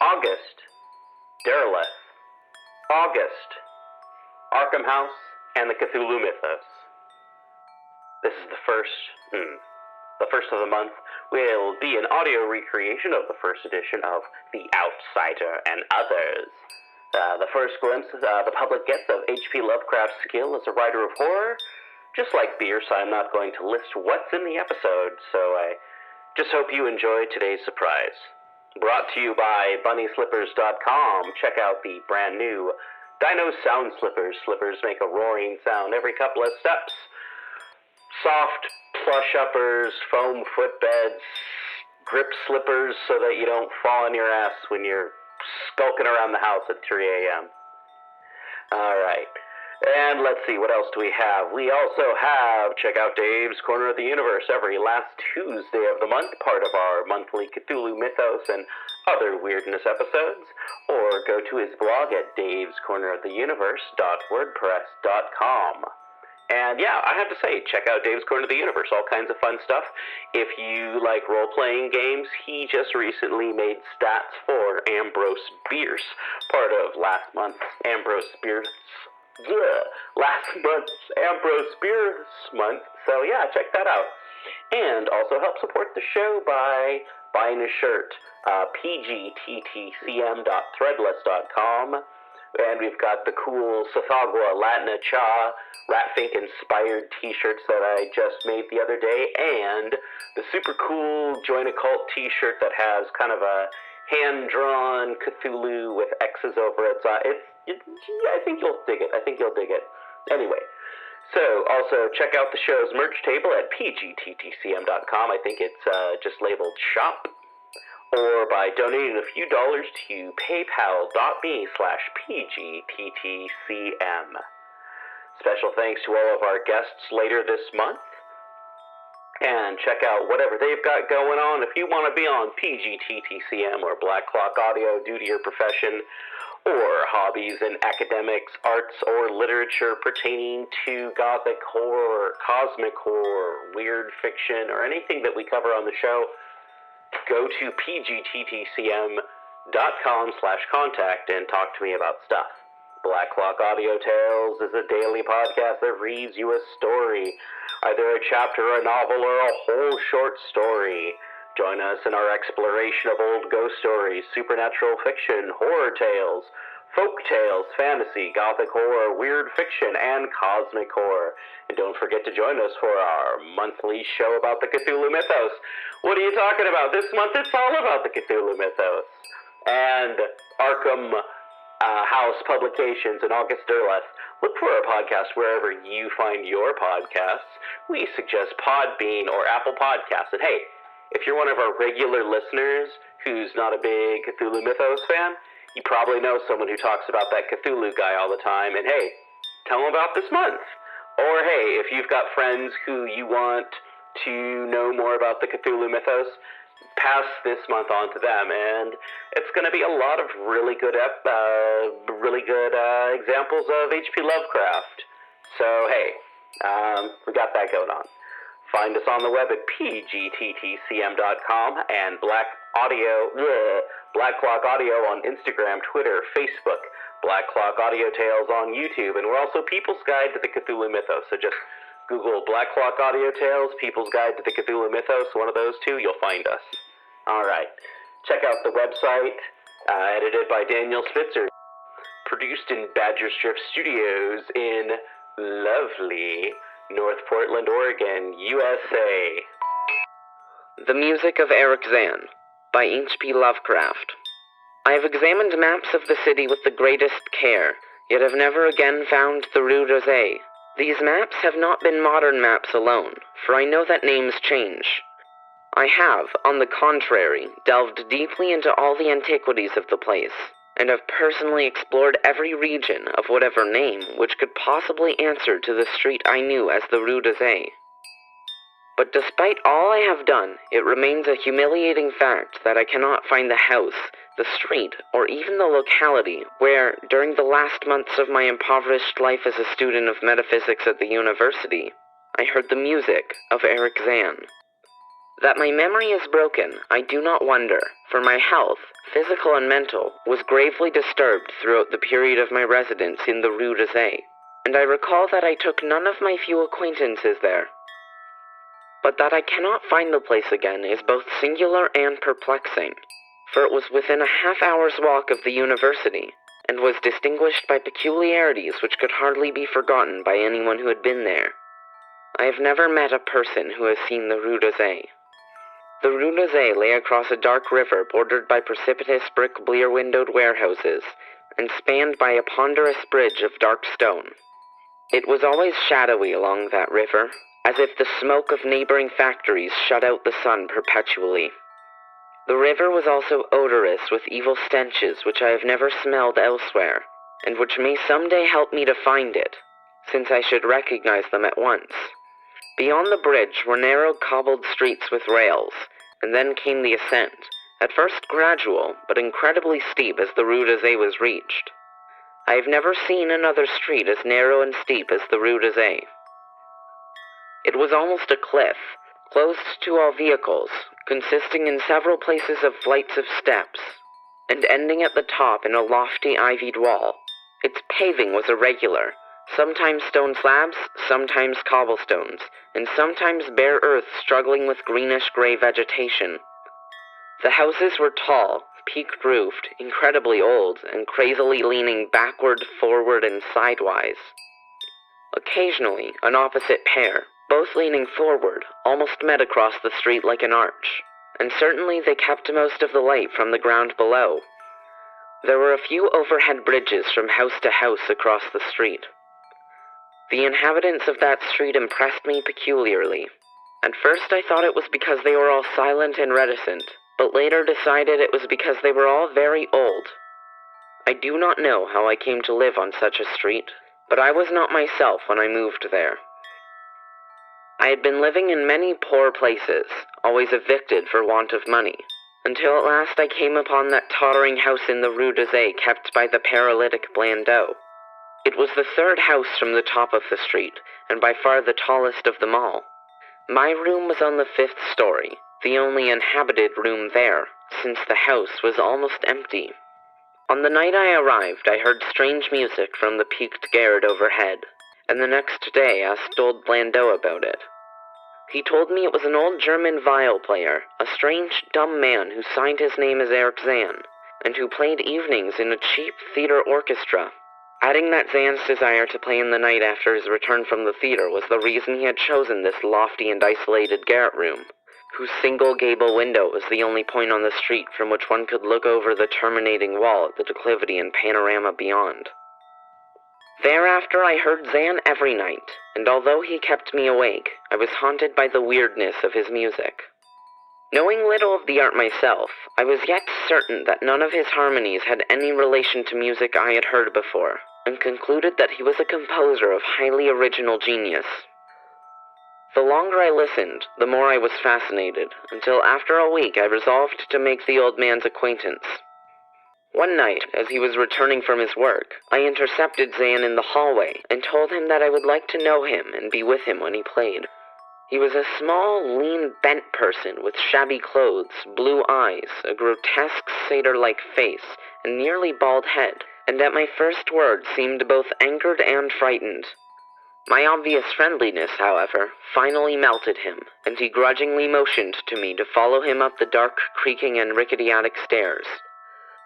August, Deleth August Arkham House, and the Cthulhu Mythos. This is the first of the month will be an audio recreation of the first edition of The Outsider and Others. The first glimpse the public gets of HP Lovecraft's skill as a writer of horror. Just like Bierce, I'm not going to list what's in the episode, so I just hope you enjoy today's surprise. Brought to you by BunnySlippers.com. Check out the brand new Dino Sound Slippers. Slippers make a roaring sound every couple of steps. Soft plush uppers, foam footbeds, grip slippers so that you don't fall on your ass when you're skulking around the house at 3 a.m. Alright, and let's see, what else do we have? We also have, check out Dave's Corner of the Universe every last Tuesday of the month, part of our monthly Cthulhu Mythos and other weirdness episodes, or go to his blog at davescorneroftheuniverse.wordpress.com. And yeah, I have to say, check out Dave's Corner of the Universe, all kinds of fun stuff. If you like role-playing games, he just recently made stats for Ambrose Bierce, part of last month's Ambrose Bierce month. So yeah, check that out. And also help support the show by buying a shirt, pgttcm.threadless.com. And we've got the cool Sathagua Latina Cha Ratfink-inspired t-shirts that I just made the other day, and the super cool Join a Cult t-shirt that has kind of a hand-drawn Cthulhu with X's over it. I think you'll dig it. Anyway, so also check out the show's merch table at pgttcm.com. I think it's just labeled shop. Or by donating a few dollars to paypal.me/pgttcm. Special thanks to all of our guests later this month. And check out whatever they've got going on. If you want to be on PGTTCM or Black Clock Audio due to your profession, or hobbies in academics, arts, or literature pertaining to gothic horror, cosmic horror, weird fiction, or anything that we cover on the show, go to pgttcm.com/contact and talk to me about stuff. Black Clock Audio Tales is a daily podcast that reads you a story, either a chapter, a novel, or a whole short story. Join us in our exploration of old ghost stories, supernatural fiction, horror tales, folk tales, fantasy, gothic horror, weird fiction, and cosmic horror. And don't forget to join us for our monthly show about the Cthulhu Mythos. What are you talking about? This month it's all about the Cthulhu Mythos. And Arkham House Publications and August Derleth. Look for our podcast wherever you find your podcasts. We suggest Podbean or Apple Podcasts. And hey, if you're one of our regular listeners who's not a big Cthulhu Mythos fan, you probably know someone who talks about that Cthulhu guy all the time, and hey, tell them about this month. Or hey, if you've got friends who you want to know more about the Cthulhu Mythos, pass this month on to them, and it's going to be a lot of really good examples of HP Lovecraft. So hey, we got that going on. Find us on the web at pgttcm.com and Black Clock Audio on Instagram, Twitter, Facebook, Black Clock Audio Tales on YouTube, and we're also People's Guide to the Cthulhu Mythos. So just Google Black Clock Audio Tales, People's Guide to the Cthulhu Mythos, one of those two, you'll find us. Alright, check out the website, edited by Daniel Spitzer, produced in Badger Strip Studios in lovely North Portland, Oregon, USA. The Music of Eric Zan, by H.P. Lovecraft. I have examined maps of the city with the greatest care, yet have never again found the Rue Rosé. These maps have not been modern maps alone, for I know that names change. I have, on the contrary, delved deeply into all the antiquities of the place, and have personally explored every region of whatever name which could possibly answer to the street I knew as the Rue d'Azay. But despite all I have done, it remains a humiliating fact that I cannot find the house, the street, or even the locality where, during the last months of my impoverished life as a student of metaphysics at the university, I heard the music of Eric Zan. That my memory is broken, I do not wonder, for my health, physical and mental, was gravely disturbed throughout the period of my residence in the Rue des Aix, and I recall that I took none of my few acquaintances there. But that I cannot find the place again is both singular and perplexing, for it was within a half-hour's walk of the university, and was distinguished by peculiarities which could hardly be forgotten by anyone who had been there. I have never met a person who has seen the Rue des Aix. The Rue des Aix lay across a dark river bordered by precipitous brick blear-windowed warehouses, and spanned by a ponderous bridge of dark stone. It was always shadowy along that river, as if the smoke of neighboring factories shut out the sun perpetually. The river was also odorous with evil stenches which I have never smelled elsewhere, and which may someday help me to find it, since I should recognize them at once. Beyond the bridge were narrow cobbled streets with rails, and then came the ascent, at first gradual, but incredibly steep as the Rue des Aix was reached. I have never seen another street as narrow and steep as the Rue des Aix. It was almost a cliff, closed to all vehicles, consisting in several places of flights of steps, and ending at the top in a lofty ivied wall. Its paving was irregular, sometimes stone slabs, sometimes cobblestones, and sometimes bare earth struggling with greenish-gray vegetation. The houses were tall, peaked-roofed, incredibly old, and crazily leaning backward, forward, and sidewise. Occasionally, an opposite pair, both leaning forward, almost met across the street like an arch, and certainly they kept most of the light from the ground below. There were a few overhead bridges from house to house across the street. The inhabitants of that street impressed me peculiarly. At first I thought it was because they were all silent and reticent, but later decided it was because they were all very old. I do not know how I came to live on such a street, but I was not myself when I moved there. I had been living in many poor places, always evicted for want of money, until at last I came upon that tottering house in the Rue des Aix kept by the paralytic Blandot. It was the third house from the top of the street, and by far the tallest of them all. My room was on the 5th story, the only inhabited room there, since the house was almost empty. On the night I arrived, I heard strange music from the peaked garret overhead, and the next day asked old Blandot about it. He told me it was an old German viol player, a strange, dumb man who signed his name as Eric Zahn, and who played evenings in a cheap theater orchestra. Adding that Zahn's desire to play in the night after his return from the theater was the reason he had chosen this lofty and isolated garret room, whose single gable window was the only point on the street from which one could look over the terminating wall at the declivity and panorama beyond. Thereafter I heard Zahn every night, and although he kept me awake, I was haunted by the weirdness of his music. Knowing little of the art myself, I was yet certain that none of his harmonies had any relation to music I had heard before, and concluded that he was a composer of highly original genius. The longer I listened, the more I was fascinated, until after a week I resolved to make the old man's acquaintance. One night, as he was returning from his work, I intercepted Zahn in the hallway and told him that I would like to know him and be with him when he played. He was a small, lean, bent person with shabby clothes, blue eyes, a grotesque satyr-like face, and nearly bald head, and at my first word seemed both angered and frightened. My obvious friendliness, however, finally melted him, and he grudgingly motioned to me to follow him up the dark, creaking, and rickety attic stairs.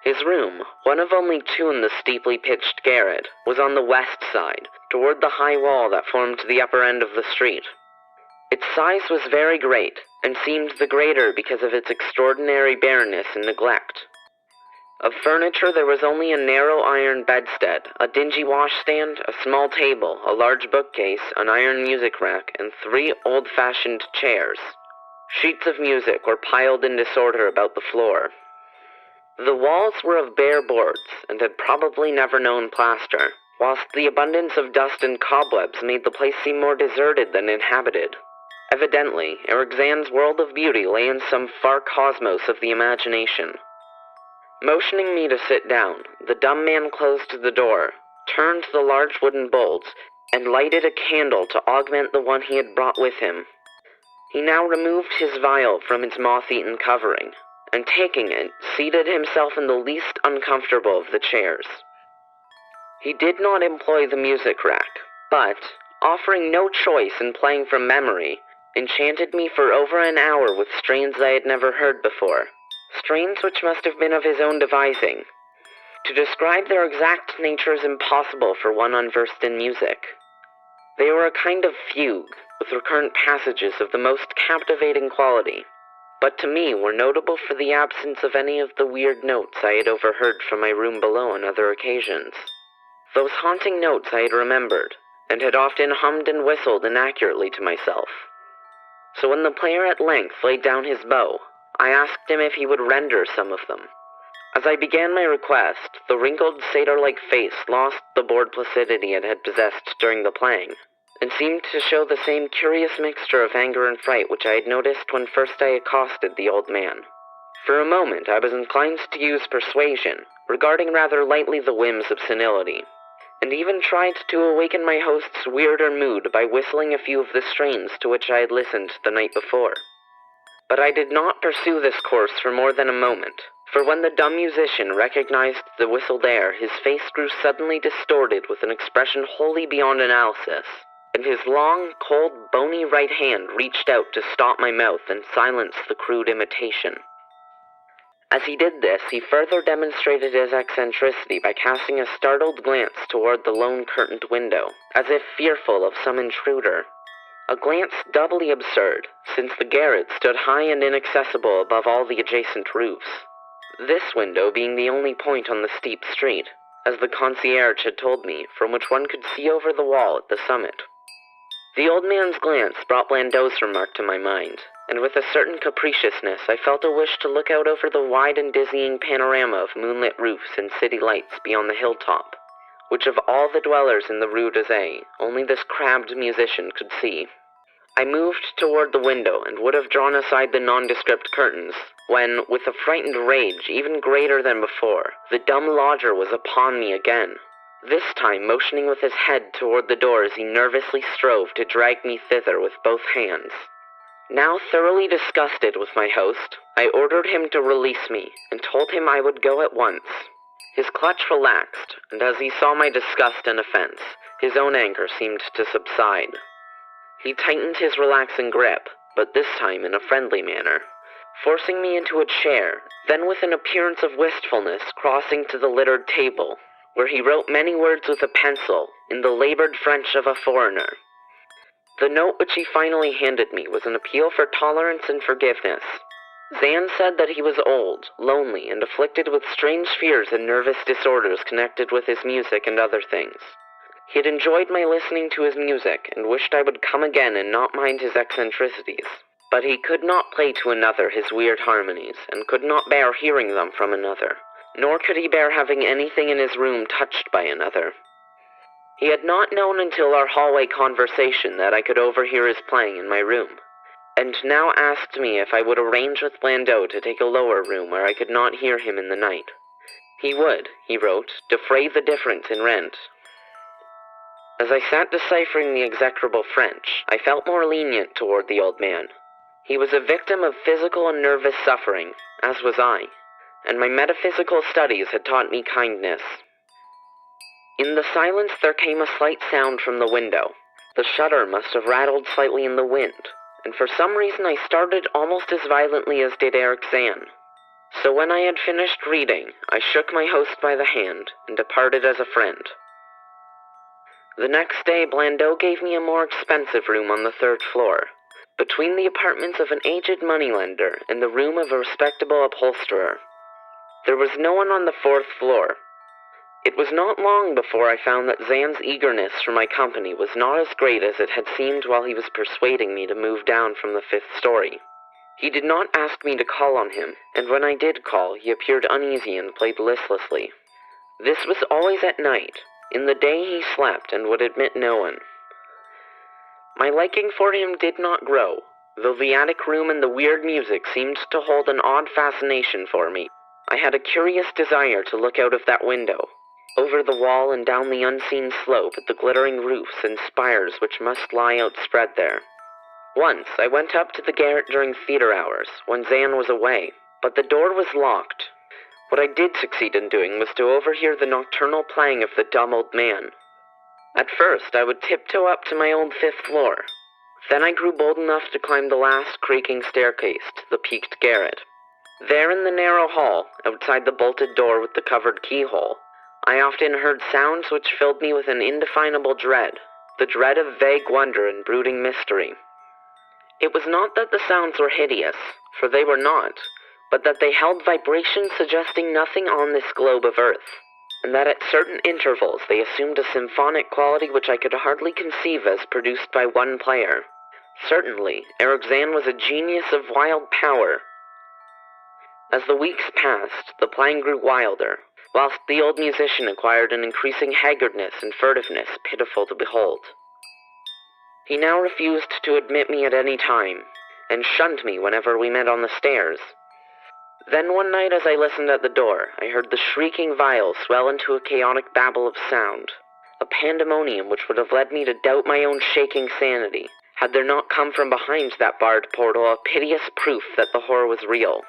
His room, one of only two in the steeply pitched garret, was on the west side, toward the high wall that formed the upper end of the street. Its size was very great, and seemed the greater because of its extraordinary bareness and neglect. Of furniture there was only a narrow iron bedstead, a dingy washstand, a small table, a large bookcase, an iron music rack, and 3 old-fashioned chairs. Sheets of music were piled in disorder about the floor. The walls were of bare boards, and had probably never known plaster, whilst the abundance of dust and cobwebs made the place seem more deserted than inhabited. Evidently, Eric Zahn's world of beauty lay in some far cosmos of the imagination. Motioning me to sit down, the dumb man closed the door, turned the large wooden bolts, and lighted a candle to augment the one he had brought with him. He now removed his vial from its moth-eaten covering, and taking it, seated himself in the least uncomfortable of the chairs. He did not employ the music rack, but, offering no choice in playing from memory, enchanted me for over an hour with strains I had never heard before, strains which must have been of his own devising. To describe their exact nature is impossible for one unversed in music. They were a kind of fugue, with recurrent passages of the most captivating quality, but to me were notable for the absence of any of the weird notes I had overheard from my room below on other occasions. Those haunting notes I had remembered, and had often hummed and whistled inaccurately to myself. So when the player at length laid down his bow, I asked him if he would render some of them. As I began my request, the wrinkled satyr-like face lost the bored placidity it had possessed during the playing, and seemed to show the same curious mixture of anger and fright which I had noticed when first I accosted the old man. For a moment I was inclined to use persuasion, regarding rather lightly the whims of senility, and even tried to awaken my host's weirder mood by whistling a few of the strains to which I had listened the night before. But I did not pursue this course for more than a moment, for when the dumb musician recognized the whistled air, his face grew suddenly distorted with an expression wholly beyond analysis, and his long, cold, bony right hand reached out to stop my mouth and silence the crude imitation. As he did this, he further demonstrated his eccentricity by casting a startled glance toward the lone curtained window, as if fearful of some intruder. A glance doubly absurd, since the garret stood high and inaccessible above all the adjacent roofs, this window being the only point on the steep street, as the concierge had told me, from which one could see over the wall at the summit. The old man's glance brought Blandot's remark to my mind, and with a certain capriciousness I felt a wish to look out over the wide and dizzying panorama of moonlit roofs and city lights beyond the hilltop, which of all the dwellers in the Rue d'Azay, only this crabbed musician could see. I moved toward the window and would have drawn aside the nondescript curtains, when, with a frightened rage even greater than before, the dumb lodger was upon me again, this time motioning with his head toward the door as he nervously strove to drag me thither with both hands. Now thoroughly disgusted with my host, I ordered him to release me, and told him I would go at once. His clutch relaxed, and as he saw my disgust and offense, his own anger seemed to subside. He tightened his relaxing grip, but this time in a friendly manner, forcing me into a chair, then with an appearance of wistfulness crossing to the littered table, where he wrote many words with a pencil, in the labored French of a foreigner. The note which he finally handed me was an appeal for tolerance and forgiveness. Zan said that he was old, lonely, and afflicted with strange fears and nervous disorders connected with his music and other things. He had enjoyed my listening to his music, and wished I would come again and not mind his eccentricities. But he could not play to another his weird harmonies, and could not bear hearing them from another, nor could he bear having anything in his room touched by another. He had not known until our hallway conversation that I could overhear his playing in my room, and now asked me if I would arrange with Blandot to take a lower room where I could not hear him in the night. He would, he wrote, defray the difference in rent. As I sat deciphering the execrable French, I felt more lenient toward the old man. He was a victim of physical and nervous suffering, as was I, and my metaphysical studies had taught me kindness. In the silence there came a slight sound from the window. The shutter must have rattled slightly in the wind, and for some reason I started almost as violently as did Eric Zan. So when I had finished reading, I shook my host by the hand and departed as a friend. The next day, Blandot gave me a more expensive room on the 3rd floor, between the apartments of an aged moneylender and the room of a respectable upholsterer. There was no one on the 4th floor. It was not long before I found that Zan's eagerness for my company was not as great as it had seemed while he was persuading me to move down from the 5th story. He did not ask me to call on him, and when I did call, he appeared uneasy and played listlessly. This was always at night. In the day he slept and would admit no one. My liking for him did not grow, though the attic room and the weird music seemed to hold an odd fascination for me. I had a curious desire to look out of that window, over the wall and down the unseen slope at the glittering roofs and spires which must lie outspread there. Once, I went up to the garret during theater hours, when Zan was away, but the door was locked. What I did succeed in doing was to overhear the nocturnal playing of the dumb old man. At first, I would tiptoe up to my old 5th floor. Then I grew bold enough to climb the last creaking staircase to the peaked garret. There in the narrow hall, outside the bolted door with the covered keyhole, I often heard sounds which filled me with an indefinable dread, the dread of vague wonder and brooding mystery. It was not that the sounds were hideous, for they were not, but that they held vibrations suggesting nothing on this globe of earth, and that at certain intervals they assumed a symphonic quality which I could hardly conceive as produced by one player. Certainly, Eric Zan was a genius of wild power. As the weeks passed, the playing grew wilder, whilst the old musician acquired an increasing haggardness and furtiveness pitiful to behold. He now refused to admit me at any time, and shunned me whenever we met on the stairs. Then one night as I listened at the door, I heard the shrieking viol swell into a chaotic babble of sound, a pandemonium which would have led me to doubt my own shaking sanity, had there not come from behind that barred portal a piteous proof that the horror was real.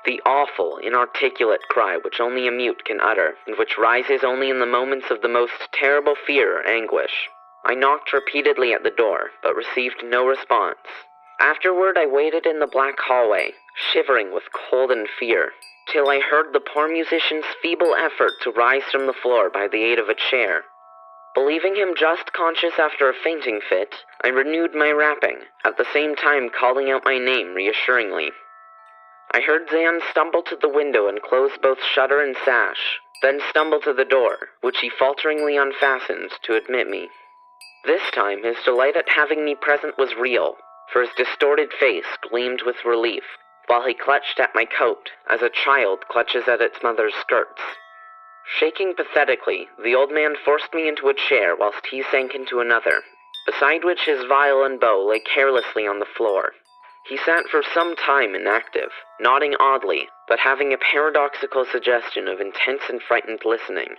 The awful, inarticulate cry which only a mute can utter, and which rises only in the moments of the most terrible fear or anguish. I knocked repeatedly at the door, but received no response. Afterward I waited in the black hallway, shivering with cold and fear, till I heard the poor musician's feeble effort to rise from the floor by the aid of a chair. Believing him just conscious after a fainting fit, I renewed my rapping, at the same time calling out my name reassuringly. I heard Zan stumble to the window and close both shutter and sash, then stumble to the door, which he falteringly unfastened to admit me. This time his delight at having me present was real, for his distorted face gleamed with relief, while he clutched at my coat, as a child clutches at its mother's skirts. Shaking pathetically, the old man forced me into a chair whilst he sank into another, beside which his viol and bow lay carelessly on the floor. He sat for some time inactive, nodding oddly, but having a paradoxical suggestion of intense and frightened listening.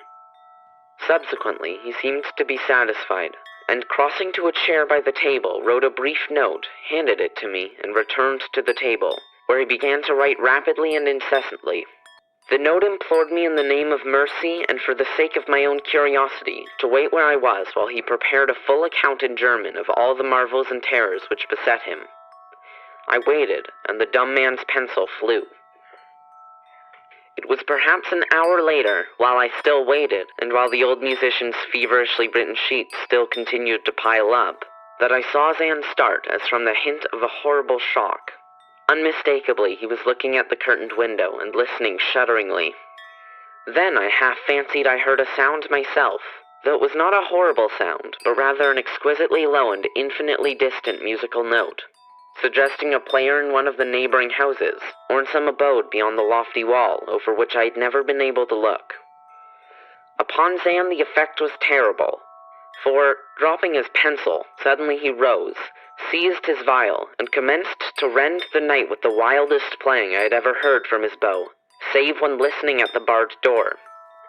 Subsequently, he seemed to be satisfied, and crossing to a chair by the table, wrote a brief note, handed it to me, and returned to the table, where he began to write rapidly and incessantly. The note implored me in the name of mercy and for the sake of my own curiosity to wait where I was while he prepared a full account in German of all the marvels and terrors which beset him. I waited, and the dumb man's pencil flew. It was perhaps an hour later, while I still waited, and while the old musician's feverishly written sheets still continued to pile up, that I saw Zan start as from the hint of a horrible shock. Unmistakably, he was looking at the curtained window and listening shudderingly. Then I half fancied I heard a sound myself, though it was not a horrible sound, but rather an exquisitely low and infinitely distant musical note, suggesting a player in one of the neighboring houses, or in some abode beyond the lofty wall over which I had never been able to look. Upon Zan the effect was terrible, for, dropping his pencil, suddenly he rose, seized his viol, and commenced to rend the night with the wildest playing I had ever heard from his bow, save when listening at the barred door.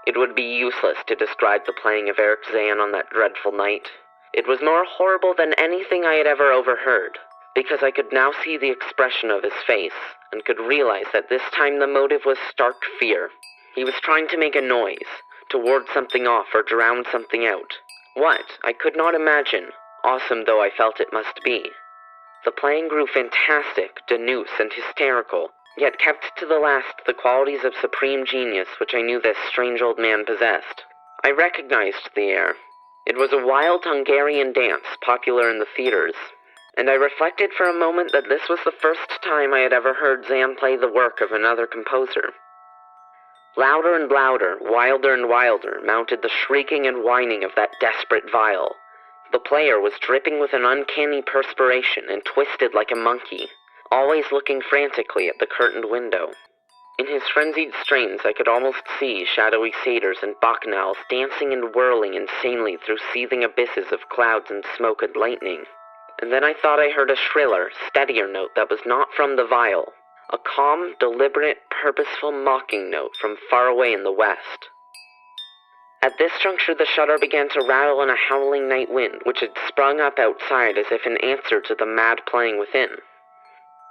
It would be useless to describe the playing of Eric Zan on that dreadful night. It was more horrible than anything I had ever overheard, because I could now see the expression of his face, and could realize that this time the motive was stark fear. He was trying to make a noise, to ward something off or drown something out. What? I could not imagine, awesome though I felt it must be. The playing grew fantastic, denouce, and hysterical, yet kept to the last the qualities of supreme genius which I knew this strange old man possessed. I recognized the air. It was a wild Hungarian dance popular in the theaters, and I reflected for a moment that this was the first time I had ever heard Zan play the work of another composer. Louder and louder, wilder and wilder, mounted the shrieking and whining of that desperate viol. The player was dripping with an uncanny perspiration and twisted like a monkey, always looking frantically at the curtained window. In his frenzied strains I could almost see shadowy satyrs and bacchanals dancing and whirling insanely through seething abysses of clouds and smoke and lightning. And then I thought I heard a shriller, steadier note that was not from the viol, a calm, deliberate, purposeful mocking note from far away in the west. At this juncture, the shutter began to rattle in a howling night wind, which had sprung up outside as if in answer to the mad playing within.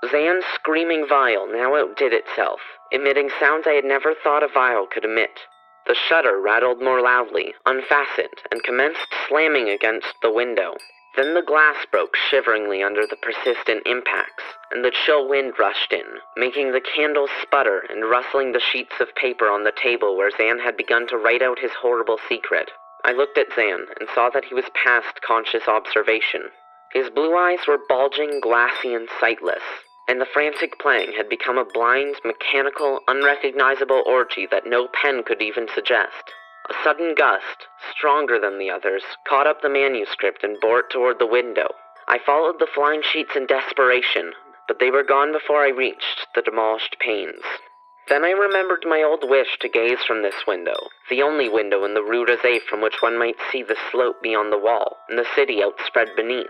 Zan's screaming vial now outdid itself, emitting sounds I had never thought a vial could emit. The shutter rattled more loudly, unfastened, and commenced slamming against the window. Then the glass broke shiveringly under the persistent impacts, and the chill wind rushed in, making the candles sputter and rustling the sheets of paper on the table where Zan had begun to write out his horrible secret. I looked at Zan and saw that he was past conscious observation. His blue eyes were bulging, glassy, and sightless, and the frantic playing had become a blind, mechanical, unrecognizable orgy that no pen could even suggest. A sudden gust, stronger than the others, caught up the manuscript and bore it toward the window. I followed the flying sheets in desperation, but they were gone before I reached the demolished panes. Then I remembered my old wish to gaze from this window, the only window in the Rue d'Azay from which one might see the slope beyond the wall, and the city outspread beneath.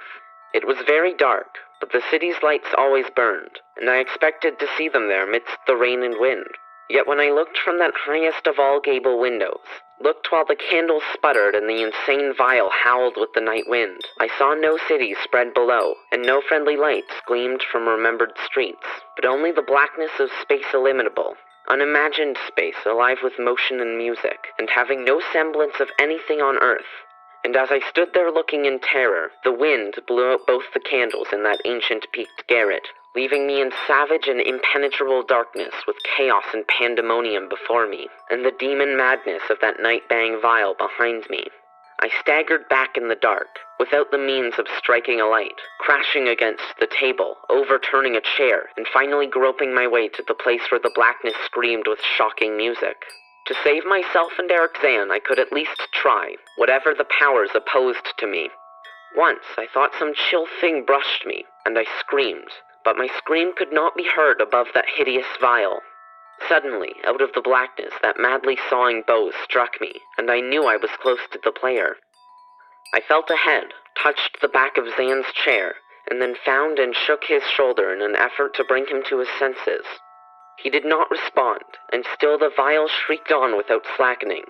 It was very dark, but the city's lights always burned, and I expected to see them there amidst the rain and wind. Yet when I looked from that highest of all gable windows, looked while the candles sputtered and the insane vial howled with the night wind, I saw no cities spread below, and no friendly lights gleamed from remembered streets, but only the blackness of space illimitable, unimagined space alive with motion and music, and having no semblance of anything on earth. And as I stood there looking in terror, the wind blew out both the candles in that ancient peaked garret, leaving me in savage and impenetrable darkness with chaos and pandemonium before me, and the demon madness of that night-bang vial behind me. I staggered back in the dark, without the means of striking a light, crashing against the table, overturning a chair, and finally groping my way to the place where the blackness screamed with shocking music. To save myself and Eric Zan, I could at least try, whatever the powers opposed to me. Once I thought some chill thing brushed me, and I screamed, but my scream could not be heard above that hideous vial. Suddenly, out of the blackness, that madly sawing bow struck me, and I knew I was close to the player. I felt ahead, touched the back of Zan's chair, and then found and shook his shoulder in an effort to bring him to his senses. He did not respond, and still the vial shrieked on without slackening.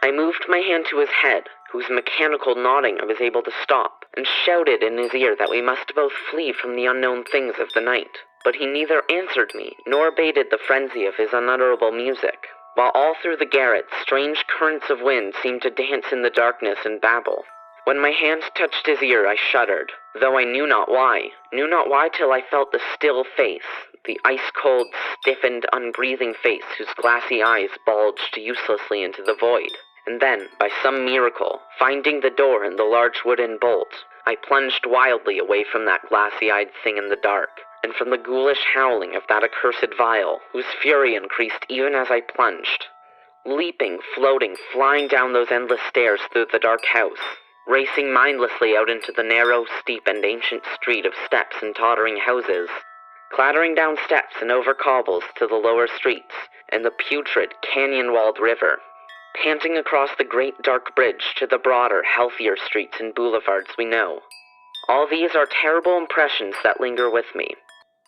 I moved my hand to his head, whose mechanical nodding I was able to stop, and shouted in his ear that we must both flee from the unknown things of the night. But he neither answered me, nor abated the frenzy of his unutterable music, while all through the garret strange currents of wind seemed to dance in the darkness and babble. When my hand touched his ear, I shuddered, though I knew not why till I felt the still face, the ice-cold, stiffened, unbreathing face whose glassy eyes bulged uselessly into the void. And then, by some miracle, finding the door and the large wooden bolt, I plunged wildly away from that glassy-eyed thing in the dark, and from the ghoulish howling of that accursed vial, whose fury increased even as I plunged. Leaping, floating, flying down those endless stairs through the dark house, racing mindlessly out into the narrow, steep, and ancient street of steps and tottering houses, clattering down steps and over cobbles to the lower streets, and the putrid, canyon-walled river, panting across the great dark bridge to the broader, healthier streets and boulevards we know. All these are terrible impressions that linger with me,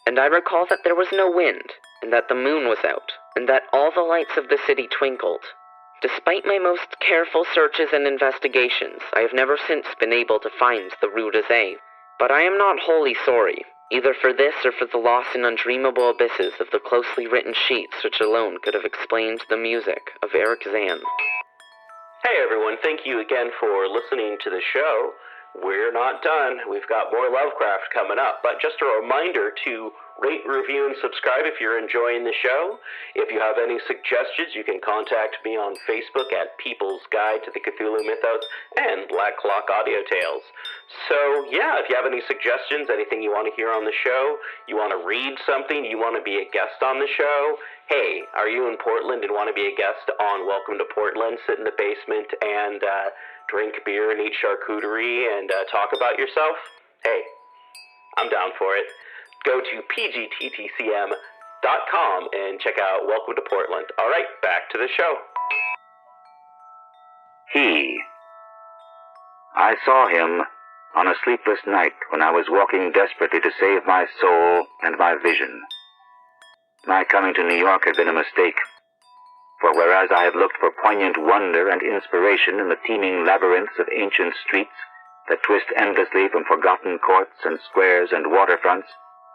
and I recall that there was no wind, and that the moon was out, and that all the lights of the city twinkled. Despite my most careful searches and investigations, I have never since been able to find the Rue d'Azay, but I am not wholly sorry, either for this or for the loss in undreamable abysses of the closely written sheets which alone could have explained the music of Eric Zan. Hey everyone, thank you again for listening to the show. We're not done. We've got more Lovecraft coming up, but just a reminder to rate, review, and subscribe if you're enjoying the show. If you have any suggestions, you can contact me on Facebook at People's Guide to the Cthulhu Mythos and Black Clock Audio Tales. So, yeah, if you have any suggestions, anything you want to hear on the show, you want to read something, you want to be a guest on the show, hey, are you in Portland and want to be a guest on Welcome to Portland? Sit in the basement and drink beer and eat charcuterie and talk about yourself? Hey, I'm down for it. Go to pgttcm.com and check out Welcome to Portland. All right, back to the show. I saw him on a sleepless night when I was walking desperately to save my soul and my vision. My coming to New York had been a mistake. For whereas I had looked for poignant wonder and inspiration in the teeming labyrinths of ancient streets that twist endlessly from forgotten courts and squares and waterfronts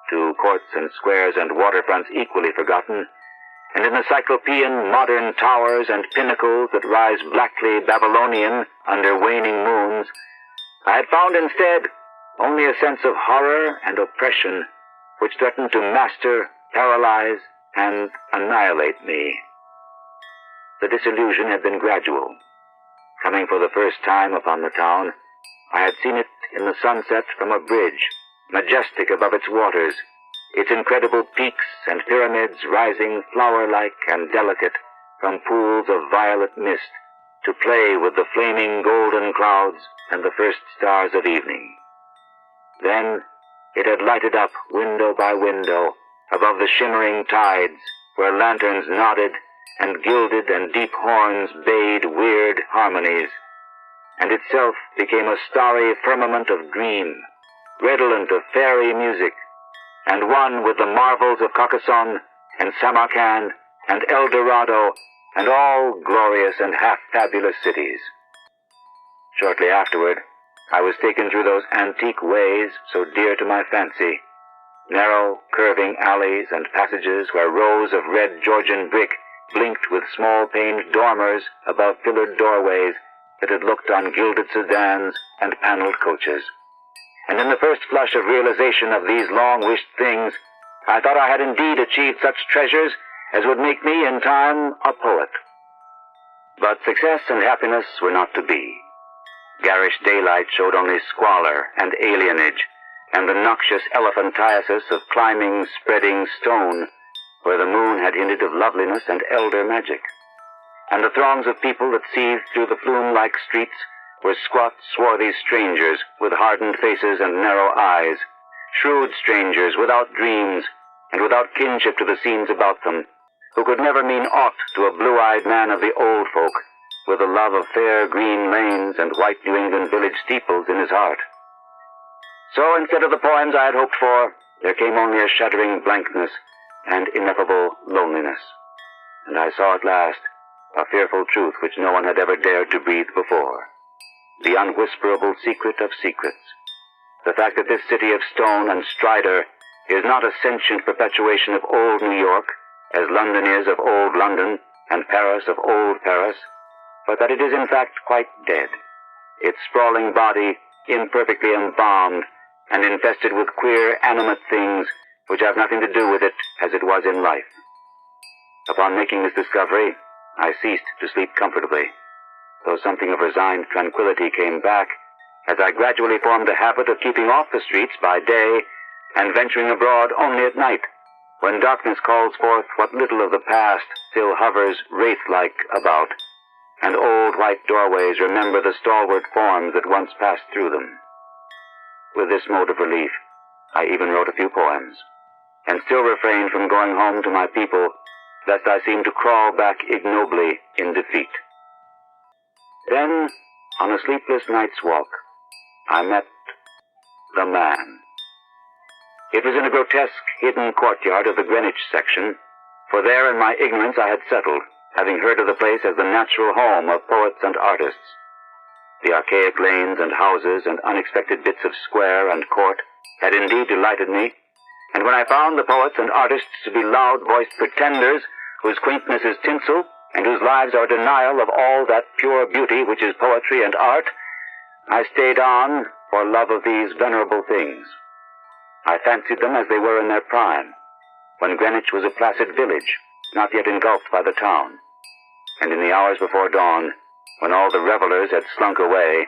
to courts and squares and waterfronts equally forgotten, and in the cyclopean modern towers and pinnacles that rise blackly Babylonian under waning moons, I had found instead only a sense of horror and oppression which threatened to master, paralyze, and annihilate me. The disillusion had been gradual. Coming for the first time upon the town, I had seen it in the sunset from a bridge, majestic above its waters, its incredible peaks and pyramids rising flower-like and delicate from pools of violet mist to play with the flaming golden clouds and the first stars of evening. Then it had lighted up window by window above the shimmering tides where lanterns nodded and gilded and deep horns bayed weird harmonies, and itself became a starry firmament of dream, redolent of fairy music, and one with the marvels of Carcassonne and Samarkand and El Dorado and all glorious and half-fabulous cities. Shortly afterward, I was taken through those antique ways so dear to my fancy, narrow, curving alleys and passages where rows of red Georgian brick blinked with small-paned dormers above pillared doorways that had looked on gilded sedans and paneled coaches. And in the first flush of realization of these long-wished things, I thought I had indeed achieved such treasures as would make me in time a poet. But success and happiness were not to be. Garish daylight showed only squalor and alienage, and the noxious elephantiasis of climbing, spreading stone, where the moon had hinted of loveliness and elder magic. And the throngs of people that seethed through the flume-like streets were squat, swarthy strangers with hardened faces and narrow eyes, shrewd strangers without dreams and without kinship to the scenes about them, who could never mean aught to a blue-eyed man of the old folk, with the love of fair green lanes and white New England village steeples in his heart. So instead of the poems I had hoped for, there came only a shuddering blankness and ineffable loneliness. And I saw at last a fearful truth which no one had ever dared to breathe before. The unwhisperable secret of secrets. The fact that this city of stone and strider is not a sentient perpetuation of old New York, as London is of old London and Paris of old Paris, but that it is in fact quite dead, its sprawling body imperfectly embalmed and infested with queer animate things which have nothing to do with it as it was in life. Upon making this discovery, I ceased to sleep comfortably, though something of resigned tranquility came back as I gradually formed a habit of keeping off the streets by day and venturing abroad only at night, when darkness calls forth what little of the past still hovers wraith-like about, and old white doorways remember the stalwart forms that once passed through them. With this mode of relief, I even wrote a few poems, and still refrained from going home to my people, lest I seemed to crawl back ignobly in defeat. Then, on a sleepless night's walk, I met the man. It was in a grotesque, hidden courtyard of the Greenwich section, for there in my ignorance I had settled, having heard of the place as the natural home of poets and artists. The archaic lanes and houses and unexpected bits of square and court had indeed delighted me, and when I found the poets and artists to be loud-voiced pretenders whose quaintness is tinsel and whose lives are denial of all that pure beauty which is poetry and art, I stayed on for love of these venerable things. I fancied them as they were in their prime, when Greenwich was a placid village, not yet engulfed by the town, and in the hours before dawn, when all the revelers had slunk away,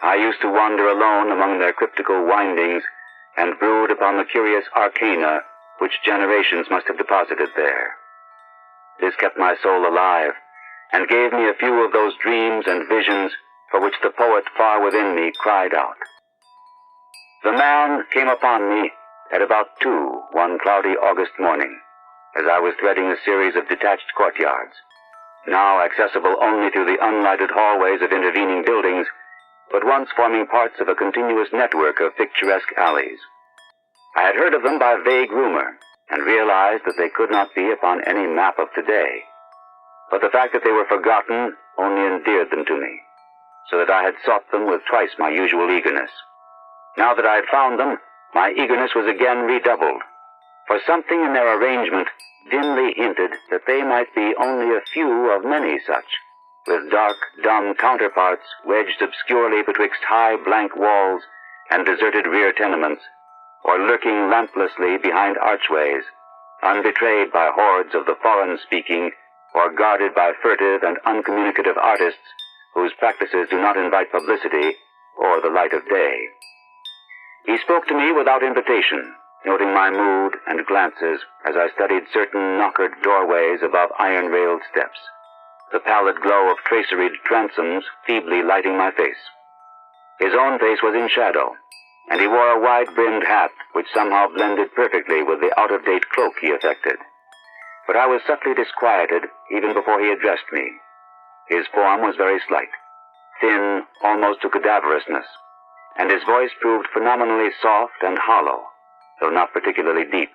I used to wander alone among their cryptical windings and brood upon the curious arcana which generations must have deposited there. This kept my soul alive, and gave me a few of those dreams and visions for which the poet far within me cried out. The man came upon me at about 2 one cloudy August morning, as I was threading a series of detached courtyards, now accessible only through the unlighted hallways of intervening buildings, but once forming parts of a continuous network of picturesque alleys. I had heard of them by vague rumor, and realized that they could not be upon any map of today. but the fact that they were forgotten only endeared them to me, so that I had sought them with twice my usual eagerness. Now that I had found them, my eagerness was again redoubled, for something in their arrangement dimly hinted that they might be only a few of many such, with dark, dumb counterparts wedged obscurely betwixt high blank walls and deserted rear tenements, or lurking lamplessly behind archways, unbetrayed by hordes of the foreign-speaking, or guarded by furtive and uncommunicative artists whose practices do not invite publicity or the light of day. He spoke to me without invitation, noting my mood and glances as I studied certain knockered doorways above iron-railed steps, the pallid glow of traceried transoms feebly lighting my face. His own face was in shadow, and he wore a wide-brimmed hat which somehow blended perfectly with the out-of-date cloak he affected. But I was subtly disquieted even before he addressed me. His form was very slight, thin almost to cadaverousness, and his voice proved phenomenally soft and hollow, though not particularly deep.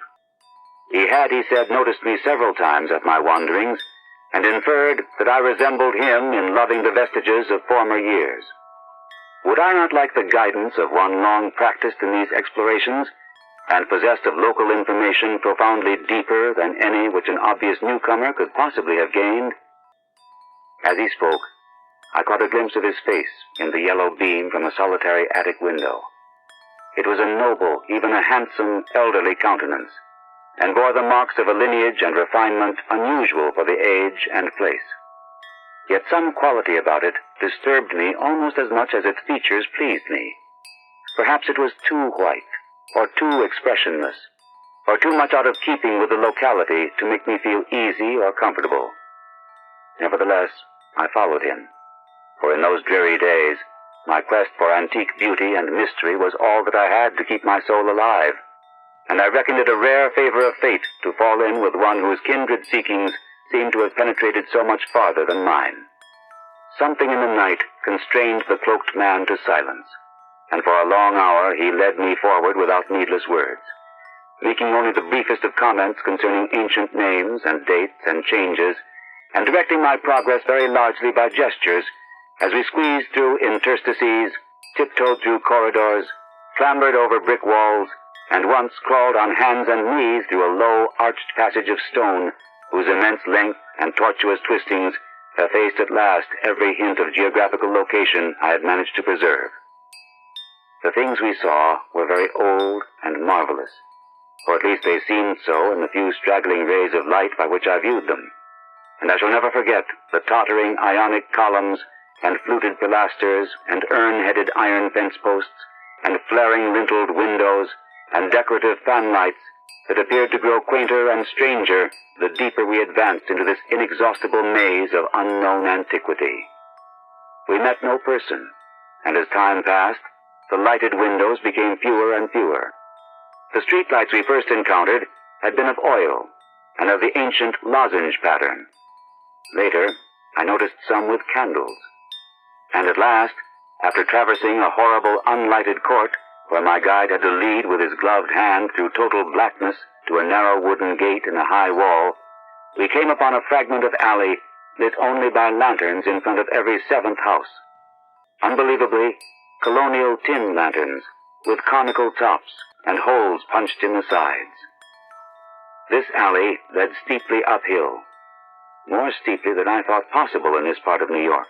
He had, he said, noticed me several times at my wanderings, and inferred that I resembled him in loving the vestiges of former years. Would I not like the guidance of one long practiced in these explorations, and possessed of local information profoundly deeper than any which an obvious newcomer could possibly have gained? As he spoke, I caught a glimpse of his face in the yellow beam from a solitary attic window. It was a noble, even a handsome, elderly countenance, and bore the marks of a lineage and refinement unusual for the age and place. Yet some quality about it disturbed me almost as much as its features pleased me. Perhaps it was too white, or too expressionless, or too much out of keeping with the locality to make me feel easy or comfortable. Nevertheless, I followed him, for in those dreary days, my quest for antique beauty and mystery was all that I had to keep my soul alive, and I reckoned it a rare favor of fate to fall in with one whose kindred seekings seemed to have penetrated so much farther than mine. Something in the night constrained the cloaked man to silence, and for a long hour he led me forward without needless words, making only the briefest of comments concerning ancient names and dates and changes, and directing my progress very largely by gestures as we squeezed through interstices, tiptoed through corridors, clambered over brick walls, and once crawled on hands and knees through a low, arched passage of stone whose immense length and tortuous twistings effaced at last every hint of geographical location I had managed to preserve. The things we saw were very old and marvelous, or at least they seemed so in the few straggling rays of light by which I viewed them, and I shall never forget the tottering Ionic columns and fluted pilasters and urn-headed iron fence posts and flaring linteled windows and decorative fanlights that appeared to grow quainter and stranger the deeper we advanced into this inexhaustible maze of unknown antiquity. We met no person, and as time passed, the lighted windows became fewer and fewer. The streetlights we first encountered had been of oil and of the ancient lozenge pattern. Later, I noticed some with candles. And at last, after traversing a horrible unlighted court where my guide had to lead with his gloved hand through total blackness to a narrow wooden gate in a high wall, we came upon a fragment of alley lit only by lanterns in front of every seventh house. Unbelievably, colonial tin lanterns with conical tops and holes punched in the sides. This alley led steeply uphill, more steeply than I thought possible in this part of New York,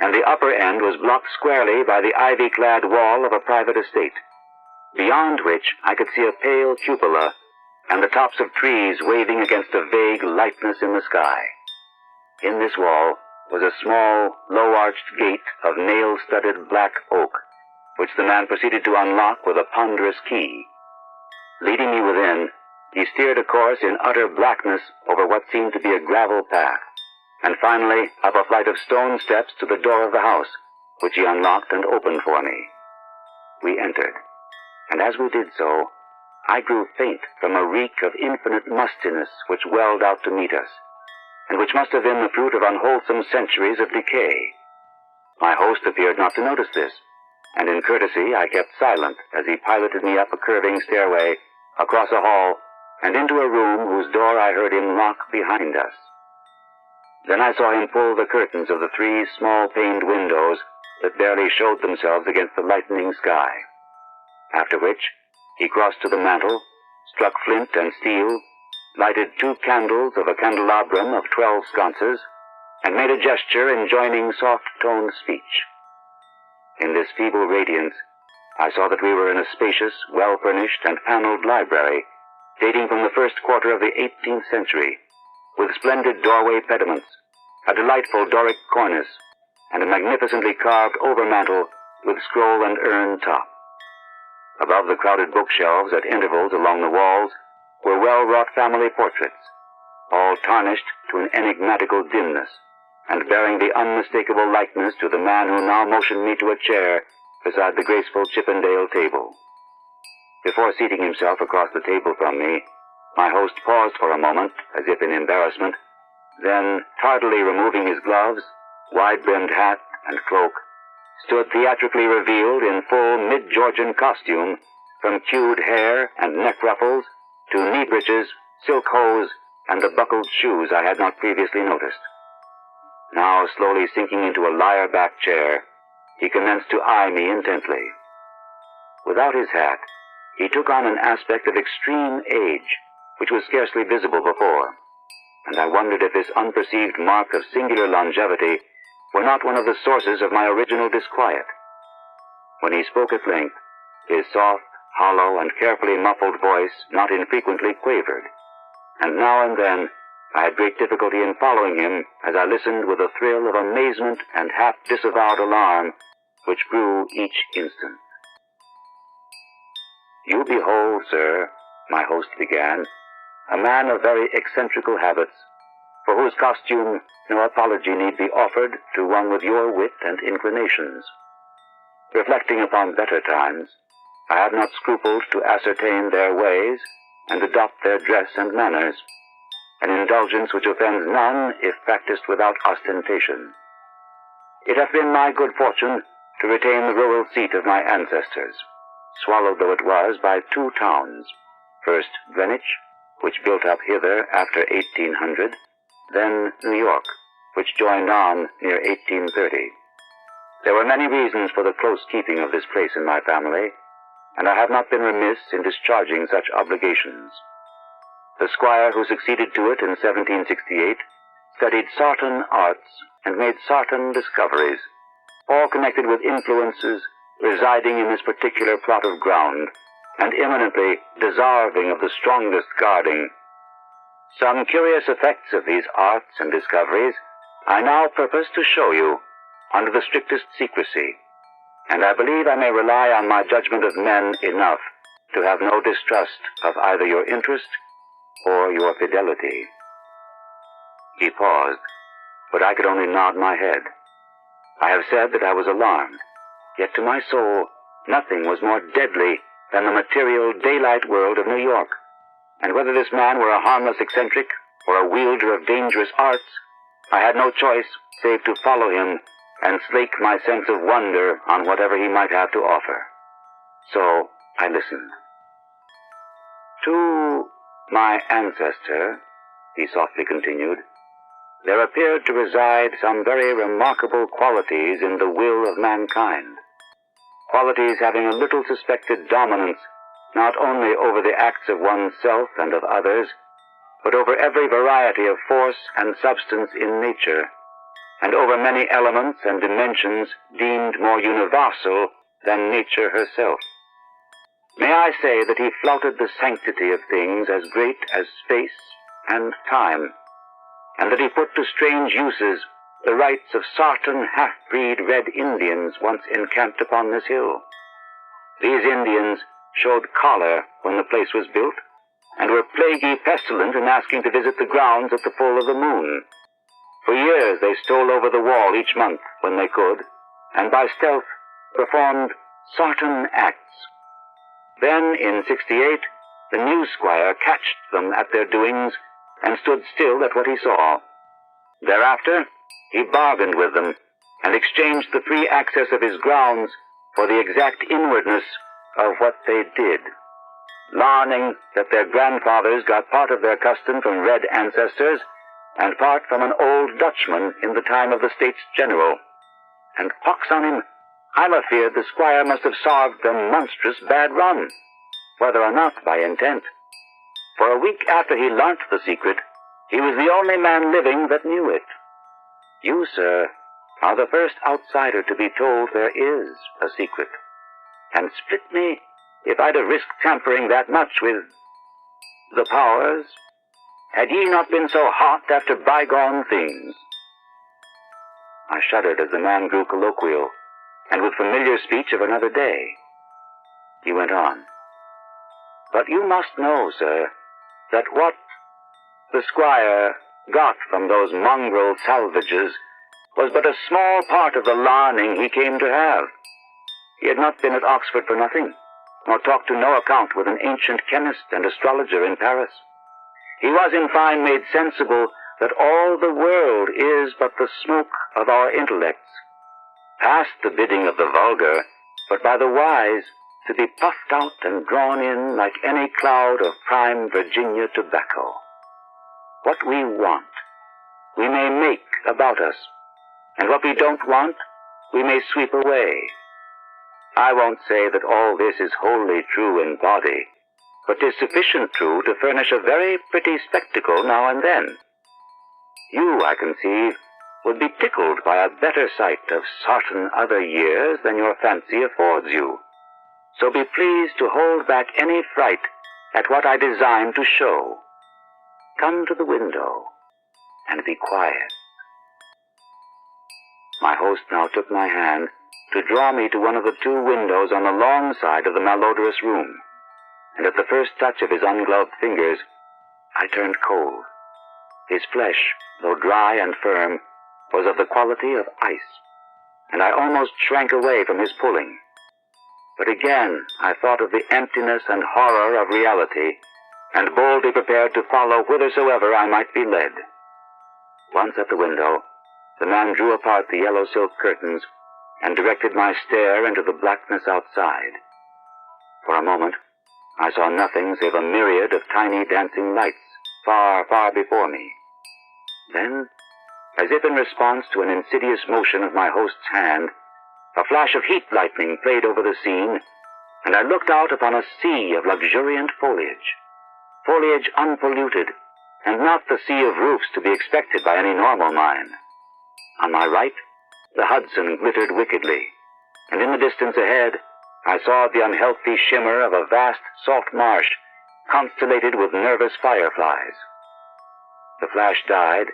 and the upper end was blocked squarely by the ivy-clad wall of a private estate, beyond which I could see a pale cupola and the tops of trees waving against a vague lightness in the sky. In this wall was a small, low-arched gate of nail-studded black oak, which the man proceeded to unlock with a ponderous key. Leading me within, he steered a course in utter blackness over what seemed to be a gravel path, and finally up a flight of stone steps to the door of the house, which he unlocked and opened for me. We entered, and as we did so, I grew faint from a reek of infinite mustiness which welled out to meet us, and which must have been the fruit of unwholesome centuries of decay. My host appeared not to notice this, and in courtesy I kept silent as he piloted me up a curving stairway, across a hall, and into a room whose door I heard him lock behind us. Then I saw him pull the curtains of the 3 small-paned windows that barely showed themselves against the lightening sky. After which, he crossed to the mantel, struck flint and steel, lighted 2 candles of a candelabrum of 12 sconces, and made a gesture enjoining soft-toned speech. In this feeble radiance, I saw that we were in a spacious, well-furnished, and paneled library, dating from the first quarter of the 18th century, with splendid doorway pediments, a delightful Doric cornice, and a magnificently carved overmantel with scroll and urn top. Above the crowded bookshelves at intervals along the walls were well-wrought family portraits, all tarnished to an enigmatical dimness, and bearing the unmistakable likeness to the man who now motioned me to a chair beside the graceful Chippendale table. Before seating himself across the table from me, my host paused for a moment, as if in embarrassment, then, tardily removing his gloves, wide-brimmed hat, and cloak, stood theatrically revealed in full mid-Georgian costume, from queued hair and neck ruffles to knee breeches, silk hose, and the buckled shoes I had not previously noticed. Now, slowly sinking into a lyre-back chair, he commenced to eye me intently. Without his hat, he took on an aspect of extreme age, which was scarcely visible before, and I wondered if this unperceived mark of singular longevity were not one of the sources of my original disquiet. When he spoke at length, his soft, hollow, and carefully muffled voice not infrequently quavered, and now and then I had great difficulty in following him as I listened with a thrill of amazement and half-disavowed alarm, which grew each instant. "You behold, sir," my host began, "a man of very eccentrical habits, for whose costume no apology need be offered to one with your wit and inclinations. Reflecting upon better times, I have not scrupled to ascertain their ways and adopt their dress and manners, an indulgence which offends none if practiced without ostentation. It hath been my good fortune to retain the rural seat of my ancestors, swallowed though it was by 2 towns, first Greenwich, which built up hither after 1800, then New York, which joined on near 1830. There were many reasons for the close keeping of this place in my family, and I have not been remiss in discharging such obligations. The squire who succeeded to it in 1768 studied certain arts and made certain discoveries, all connected with influences residing in this particular plot of ground, and eminently deserving of the strongest guarding. Some curious effects of these arts and discoveries I now purpose to show you under the strictest secrecy, and I believe I may rely on my judgment of men enough to have no distrust of either your interest or your fidelity." He paused, but I could only nod my head. I have said that I was alarmed, yet to my soul nothing was more deadly than the material daylight world of New York, and whether this man were a harmless eccentric or a wielder of dangerous arts, I had no choice save to follow him and slake my sense of wonder on whatever he might have to offer. So I listened. "To my ancestor," he softly continued, "there appeared to reside some very remarkable qualities in the will of mankind, qualities having a little suspected dominance not only over the acts of oneself and of others, but over every variety of force and substance in nature, and over many elements and dimensions deemed more universal than nature herself. May I say that he flouted the sanctity of things as great as space and time, and that he put to strange uses the rights of certain half-breed Red Indians once encamped upon this hill. These Indians showed choler when the place was built, and were plaguy pestilent in asking to visit the grounds at the full of the moon. For years they stole over the wall each month when they could, and by stealth performed certain acts. Then, in 68, the new squire catched them at their doings, and stood still at what he saw. Thereafter, he bargained with them, and exchanged the free access of his grounds for the exact inwardness of what they did, learning that their grandfathers got part of their custom from red ancestors, and part from an old Dutchman in the time of the States General. And pox on him, I'm afeard the squire must have served them monstrous bad run, whether or not by intent. For a week after he learnt the secret, he was the only man living that knew it. You, sir, are the first outsider to be told there is a secret. And split me if I'd have risked tampering that much with the powers, had ye not been so hot after bygone things. I shuddered as the man grew colloquial, and with familiar speech of another day. He went on. But you must know, sir, that what the squire got from those mongrel salvages was but a small part of the learning he came to have. He had not been at Oxford for nothing, nor talked to no account with an ancient chemist and astrologer in Paris. He was in fine made sensible that all the world is but the smoke of our intellects, past the bidding of the vulgar, but by the wise to be puffed out and drawn in like any cloud of prime Virginia tobacco. What we want, we may make about us, and what we don't want, we may sweep away. I won't say that all this is wholly true in body, but 'tis sufficient true to furnish a very pretty spectacle now and then. You, I conceive, would be tickled by a better sight of certain other years than your fancy affords you. So be pleased to hold back any fright at what I design to show. Come to the window and be quiet. My host now took my hand to draw me to one of the two windows on the long side of the malodorous room, and at the first touch of his ungloved fingers, I turned cold. His flesh, though dry and firm, was of the quality of ice, and I almost shrank away from his pulling. But again I thought of the emptiness and horror of reality, and boldly prepared to follow whithersoever I might be led. Once at the window, the man drew apart the yellow silk curtains and directed my stare into the blackness outside. For a moment, I saw nothing save a myriad of tiny dancing lights far, far before me. Then, as if in response to an insidious motion of my host's hand, a flash of heat lightning played over the scene, and I looked out upon a sea of luxuriant foliage unpolluted, and not the sea of roofs to be expected by any normal mind. On my right, the Hudson glittered wickedly, and in the distance ahead, I saw the unhealthy shimmer of a vast salt marsh constellated with nervous fireflies. The flash died,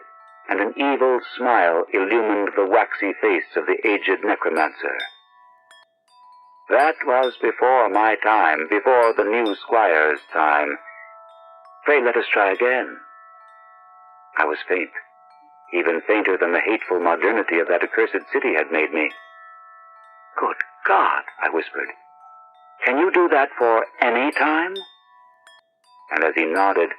and an evil smile illumined the waxy face of the aged necromancer. That was before my time, before the new squire's time. Pray let us try again. I was faint, even fainter than the hateful modernity of that accursed city had made me. Good God, I whispered, can you do that for any time? And as he nodded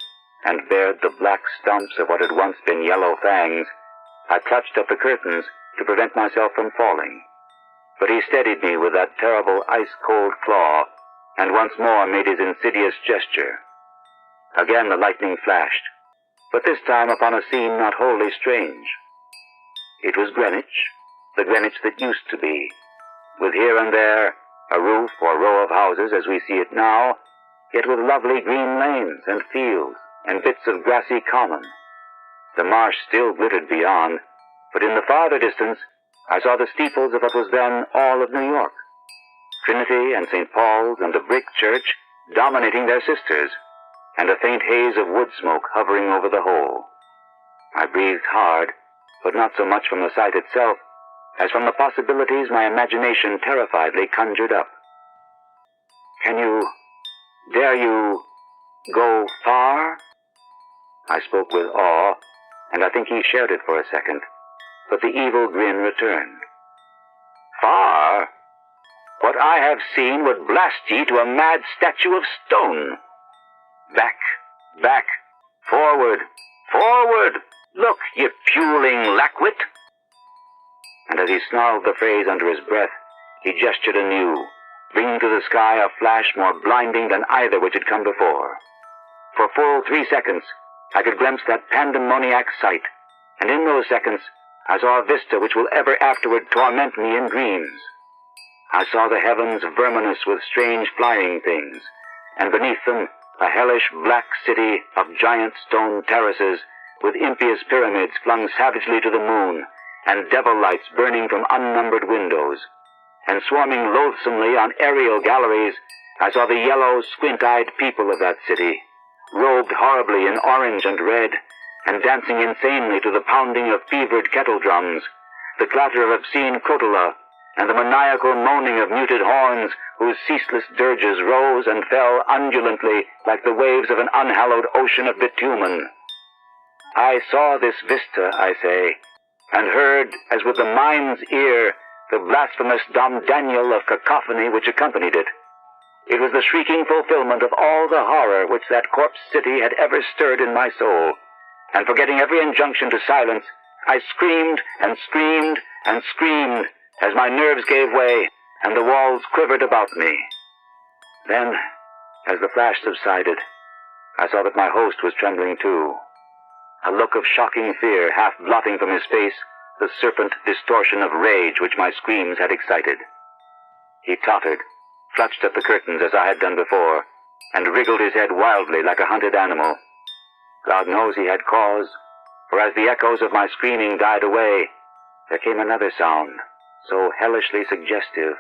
and bared the black stumps of what had once been yellow fangs, I clutched at the curtains to prevent myself from falling. But he steadied me with that terrible ice-cold claw, and once more made his insidious gesture. Again the lightning flashed, but this time upon a scene not wholly strange. It was Greenwich, the Greenwich that used to be, with here and there a roof or row of houses as we see it now, yet with lovely green lanes and fields and bits of grassy common. The marsh still glittered beyond, but in the farther distance I saw the steeples of what was then all of New York, Trinity and St. Paul's and the brick church dominating their sisters, and a faint haze of wood smoke hovering over the whole. I breathed hard, but not so much from the sight itself as from the possibilities my imagination terrifiedly conjured up. Dare you go far? I spoke with awe, and I think he shared it for a second, but the evil grin returned. Far? What I have seen would blast ye to a mad statue of stone. Back, forward, look, ye puling lackwit. And as he snarled the phrase under his breath, he gestured anew, bringing to the sky a flash more blinding than either which had come before. For full 3 seconds, I could glimpse that pandemoniac sight, and in those seconds I saw a vista which will ever afterward torment me in dreams. I saw the heavens verminous with strange flying things, and beneath them a hellish black city of giant stone terraces with impious pyramids flung savagely to the moon, and devil lights burning from unnumbered windows. And swarming loathsomely on aerial galleries, I saw the yellow, squint-eyed people of that city, robed horribly in orange and red, and dancing insanely to the pounding of fevered kettle drums, the clatter of obscene crotala, and the maniacal moaning of muted horns whose ceaseless dirges rose and fell undulantly like the waves of an unhallowed ocean of bitumen. I saw this vista, I say, and heard, as with the mind's ear, the blasphemous Dom Daniel of cacophony which accompanied it. It was the shrieking fulfillment of all the horror which that corpse city had ever stirred in my soul, and forgetting every injunction to silence, I screamed and screamed and screamed as my nerves gave way and the walls quivered about me. Then, as the flash subsided, I saw that my host was trembling too, a look of shocking fear half blotting from his face the serpent distortion of rage which my screams had excited. He tottered, clutched at the curtains as I had done before, and wriggled his head wildly like a hunted animal. God knows he had cause, for as the echoes of my screaming died away, there came another sound, so hellishly suggestive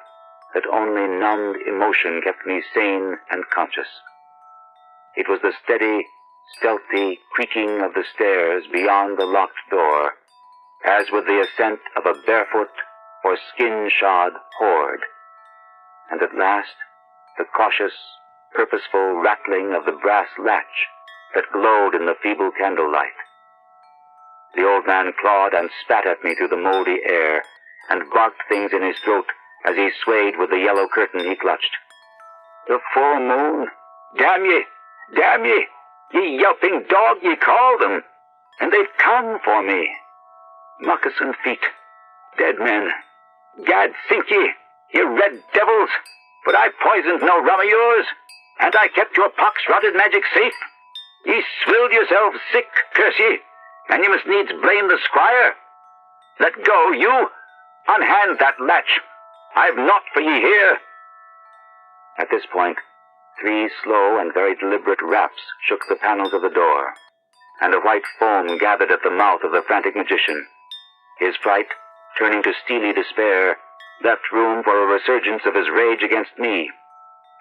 that only numbed emotion kept me sane and conscious. It was the steady, stealthy creaking of the stairs beyond the locked door, as with the ascent of a barefoot or skin-shod horde. And at last, the cautious, purposeful rattling of the brass latch that glowed in the feeble candlelight. The old man clawed and spat at me through the moldy air, and barked things in his throat as he swayed with the yellow curtain he clutched. The full moon! Damn ye! Damn ye! Ye yelping dog, ye call them! And they've come for me! Moccasin feet! Dead men! Gad sink ye, ye red devils! But I poisoned no rum of yours, and I kept your pox-rotted magic safe. Ye swilled yourselves sick, curse ye, and ye must needs blame the squire. Let go, you! Unhand that latch! I've naught for ye here! At this point, 3 slow and very deliberate raps shook the panels of the door, and a white foam gathered at the mouth of the frantic magician. His fright, turning to steely despair, left room for a resurgence of his rage against me,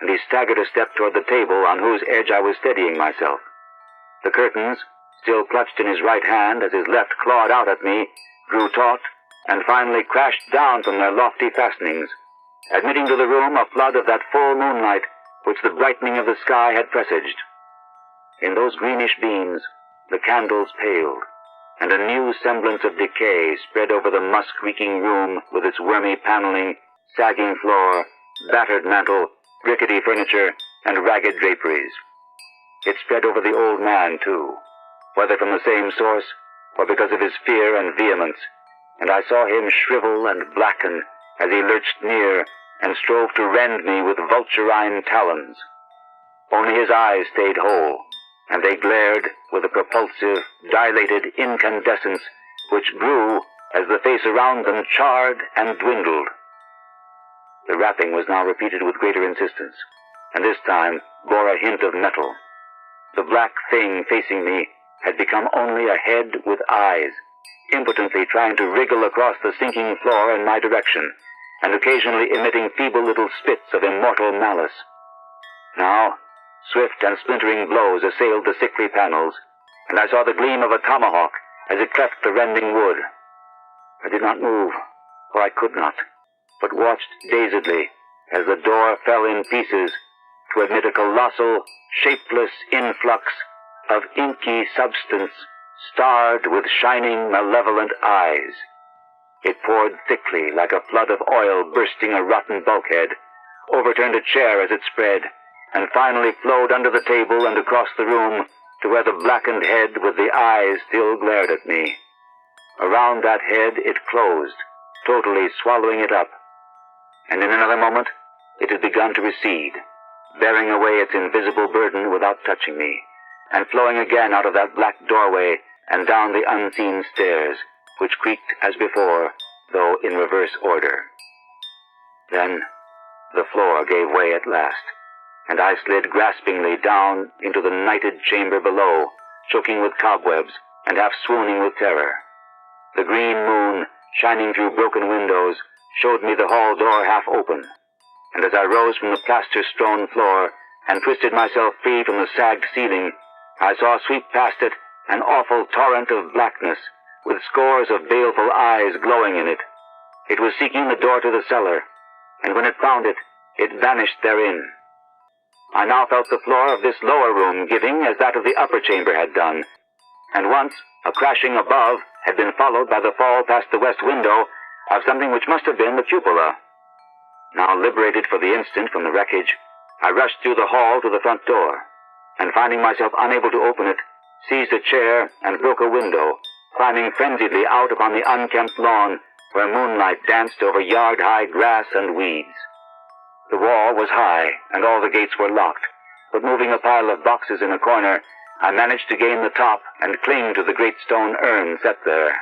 and he staggered a step toward the table on whose edge I was steadying myself. The curtains, still clutched in his right hand as his left clawed out at me, grew taut and finally crashed down from their lofty fastenings, admitting to the room a flood of that full moonlight which the brightening of the sky had presaged. In those greenish beams, the candles paled, and a new semblance of decay spread over the musk-reeking room with its wormy paneling, sagging floor, battered mantel, rickety furniture, and ragged draperies. It spread over the old man, too, whether from the same source or because of his fear and vehemence, and I saw him shrivel and blacken as he lurched near and strove to rend me with vulturine talons. Only his eyes stayed whole, and they glared with a propulsive, dilated incandescence which grew as the face around them charred and dwindled. The rapping was now repeated with greater insistence, and this time bore a hint of metal. The black thing facing me had become only a head with eyes, impotently trying to wriggle across the sinking floor in my direction, and occasionally emitting feeble little spits of immortal malice. Now, swift and splintering blows assailed the sickly panels, and I saw the gleam of a tomahawk as it cleft the rending wood. I did not move, for I could not, but watched dazedly as the door fell in pieces to admit a colossal, shapeless influx of inky substance starred with shining, malevolent eyes. It poured thickly like a flood of oil bursting a rotten bulkhead, overturned a chair as it spread, and finally flowed under the table and across the room to where the blackened head with the eyes still glared at me. Around that head it closed, totally swallowing it up, and in another moment it had begun to recede, bearing away its invisible burden without touching me, and flowing again out of that black doorway and down the unseen stairs, which creaked as before, though in reverse order. Then the floor gave way at last, and I slid graspingly down into the nighted chamber below, choking with cobwebs and half swooning with terror. The green moon, shining through broken windows, showed me the hall door half open, and as I rose from the plaster-strewn floor and twisted myself free from the sagged ceiling, I saw sweep past it an awful torrent of blackness, with scores of baleful eyes glowing in it. It was seeking the door to the cellar, and when it found it, it vanished therein. I now felt the floor of this lower room giving as that of the upper chamber had done, and once a crashing above had been followed by the fall past the west window of something which must have been the cupola. Now liberated for the instant from the wreckage, I rushed through the hall to the front door, and finding myself unable to open it, seized a chair and broke a window, climbing frenziedly out upon the unkempt lawn where moonlight danced over yard-high grass and weeds. The wall was high, and all the gates were locked, but moving a pile of boxes in a corner, I managed to gain the top and cling to the great stone urn set there.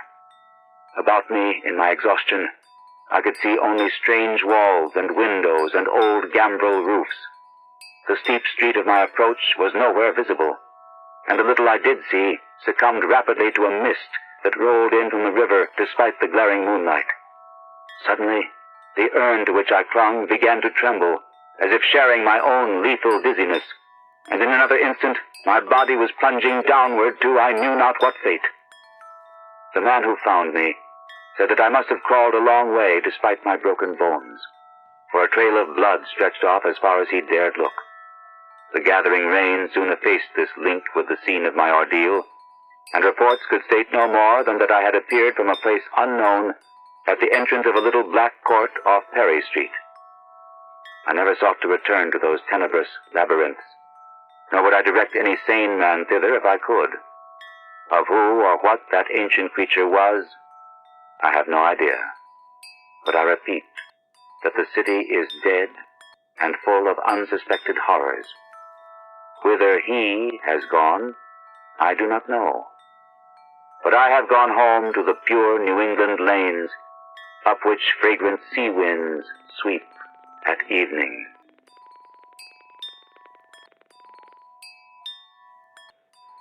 About me, in my exhaustion, I could see only strange walls and windows and old gambrel roofs. The steep street of my approach was nowhere visible, and the little I did see succumbed rapidly to a mist that rolled in from the river despite the glaring moonlight. Suddenly, the urn to which I clung began to tremble, as if sharing my own lethal dizziness, and in another instant my body was plunging downward to I knew not what fate. The man who found me said that I must have crawled a long way despite my broken bones, for a trail of blood stretched off as far as he dared look. The gathering rain soon effaced this link with the scene of my ordeal, and reports could state no more than that I had appeared from a place unknown at the entrance of a little black court off Perry Street. I never sought to return to those tenebrous labyrinths, nor would I direct any sane man thither if I could. Of who or what that ancient creature was, I have no idea. But I repeat that the city is dead and full of unsuspected horrors. Whither he has gone, I do not know. But I have gone home to the pure New England lanes, up which fragrant sea winds sweep at evening.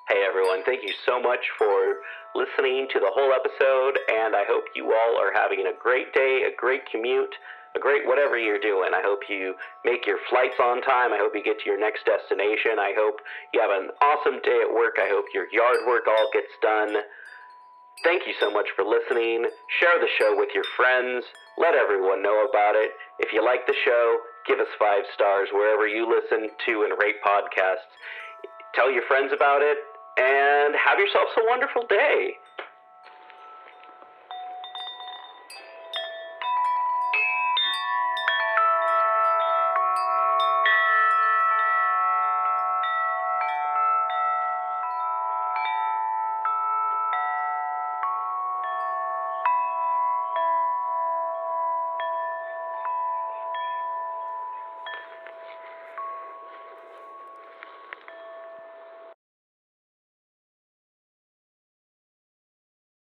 Hey everyone, thank you so much for listening to the whole episode, and I hope you all are having a great day, a great commute, a great whatever you're doing. I hope you make your flights on time. I hope you get to your next destination. I hope you have an awesome day at work. I hope your yard work all gets done. Thank you so much for listening. Share the show with your friends. Let everyone know about it. If you like the show, give us 5 stars wherever you listen to and rate podcasts. Tell your friends about it, and have yourselves a wonderful day.